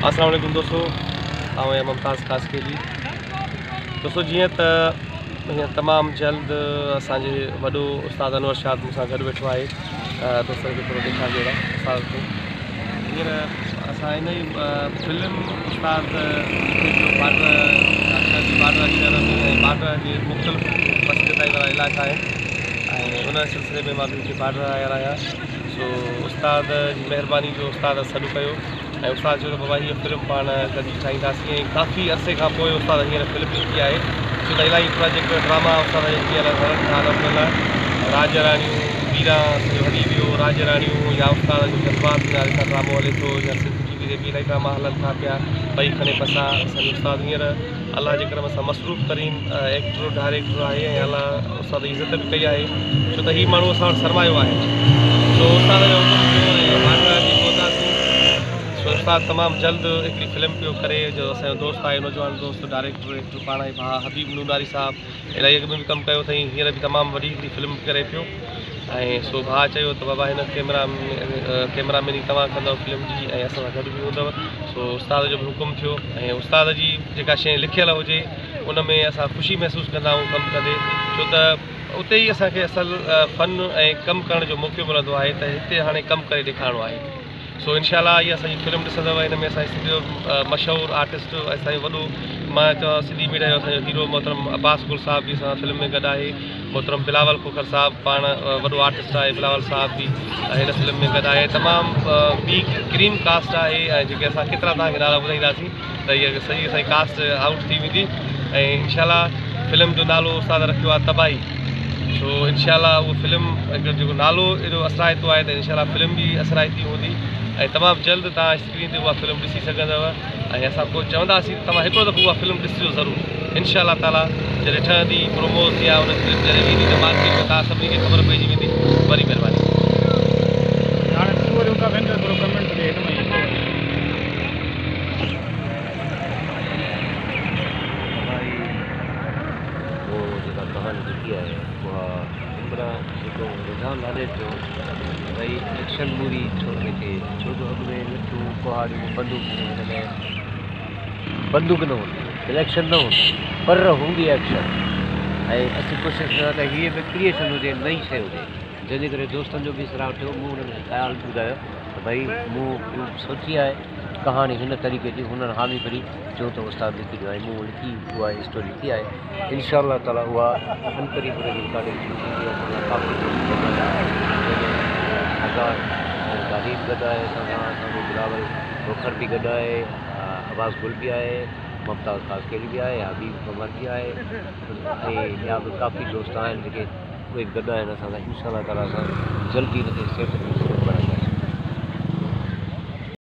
अस्सलाम वालेकुम दोस्तों, आउं मुमताज़ कासकेली। दोस्तों जीअं त हीअं तमामु जल्द असांजे वॾो उस्ताद अनवर शाद मूंसां गॾु वेठो आहे। दोस्तनि खे थोरो ॾेखारियो आहे उस्ताद खे। हींअर असां इन ई फिल्म उस्ताद जो बाडर शहर में ऐं बाडर जे मुख़्तलिफ़ मस्जिद वारा इलाइक़ा आहिनि ऐं उन सिलसिले में मां बि हिते बाडर आयल आहियां। सो उस्ताद जी महिरबानी जो उस्ताद सॾु कयो ऐं उस्ताद चयो त बाबा हीअ फिल्म पाण गॾु ठाहींदासीं। ऐं काफ़ी अरसे खां पोइ उस्ताद हींअर फिल्म ॾिठी आहे, छो त इलाही प्रोजेक्ट ड्रामा उस्ताद हींअर हलनि था अलॻि राज राणियूं, वीरा हली वियो, राज राणियूं, या उस्ताद जो जज़्बात में ड्रामो हले थो, या सिंध टीवी ते बि इलाही ड्रामा हलनि था पिया। ॿई खणे पसा असांजो उस्ताद हींअर अलाह जे करम सां मसरूफ़ तरीन एक्टर डायरेक्टर आहे ऐं अलाह उस्ताद जी इज़त बि कई आहे, छो त हीउ माण्हू असां वटि सरमायो आहे। सो उस्ताद जो हुकुम थियो ऐं बाडर जी पहुतासीं। सो उस्ताद तमामु जल्द हिकिड़ी फिल्म पियो करे, जो असांजो दोस्त आहे, नौजवान दोस्त डायरेक्टर एक्टर पाण ई भाउ हबीब नूनारी साहब इलाही अॻु में बि कमु कयो अथई, हींअर बि तमामु वॾी हिकिड़ी फिल्म करे पियो। ऐं सो भाउ चयो त बाबा हिन कैमरामैनी तव्हां कंदव फिल्म जी ऐं असां सां गॾु बि हूंदव। सो उस्ताद जो बि हुकुम थियो ऐं उस्ताद जी जेका शइ लिखियलु हुजे उन में असां ख़ुशी महसूसु कंदा आहियूं कमु कंदे, छो त उते ई असांखे असल फ़न ऐं कमु करण जो मौक़ो मिलंदो आहे त हिते हाणे कमु करे ॾेखारिणो आहे। सो इनशाला इहा असांजी फिल्म ॾिसंदव। हिन में असांजे सिंध जो मशहूरु आर्टिस्ट असांजो वॾो, मां चवां सिंधी मीडिया जो असांजो हीरो मोहतरम अब्बास गुल साहब बि असां फिल्म में गॾु आहे। मोहतरम बिलावल खोखर साहब पाण वॾो आर्टिस्ट आहे, बिलावल साहब बि हिन फिल्म में गॾु आहे। तमामु ॿी क्रीम कास्ट आहे ऐं जेके असां केतिरा तव्हांखे नाला ॿुधाईंदासीं त इहा सॼी असांजी कास्ट आउट थी वेंदी। ऐं इनशाला फिल्म जो नालो उस्ताद रखियो आहे तबाही। सो इनशाला उहा फिल्म अगरि जेको नालो एॾो असराइतो आहे त इनशाला फिल्म बि असराइती हूंदी ऐं तमामु जल्द तव्हां स्क्रीन ते उहा फिल्म ॾिसी सघंदव। ऐं असां पोइ चवंदासीं त तव्हां हिकिड़ो दफ़ो उहा फिल्म ॾिसिजो ज़रूरु, इनशा ताला जॾहिं ठहंदी प्रोमोस या उन फिल्म जॾहिं वेंदी त मार्केट में तव्हां सभिनी खे ख़बर पइजी वेंदी। वरी महिरबानी। जेका कहानी लिखी आहे उहा हिकिड़ो रुझान हले पियो भई एक्शन मूवी छो लिखे, छो जो अॻु में मिठियूं कुहाड़ियूं बंदूक न हूंदी, सिलेक्शन न हूंदी, पर हूंदी एक्शन। ऐं असीं कोशिशि कयूं त हीअ बि क्रिएशन हुजे, नई शइ हुजे, जंहिंजे करे दोस्तनि जो बि सराह थियो। मूं हुननि खे ख़्यालु ॿुधायो त भई मूं सोची आहे कहानी हिन तरीक़े जी, हुननि हामी भरी जो त उस्ताद लिखी ॾियो ऐं मूं लिखी उहा स्टोरी लिखी आहे। इनशा ताला उहा अनकरीब रिकॉर्डिंग काफ़ी गालीब गॾु आहे असांजो बिलावल खोखर बि गॾु आहे, अब्बास गुल बि आहे, मुमताज़ कासकेली बि आहे, हबीब कमर बि आहे ऐं ॿिया बि काफ़ी दोस्त आहिनि जेके उहे गॾु आहिनि असां सां। इनशा ताला असां जल्दी हिनखे सेट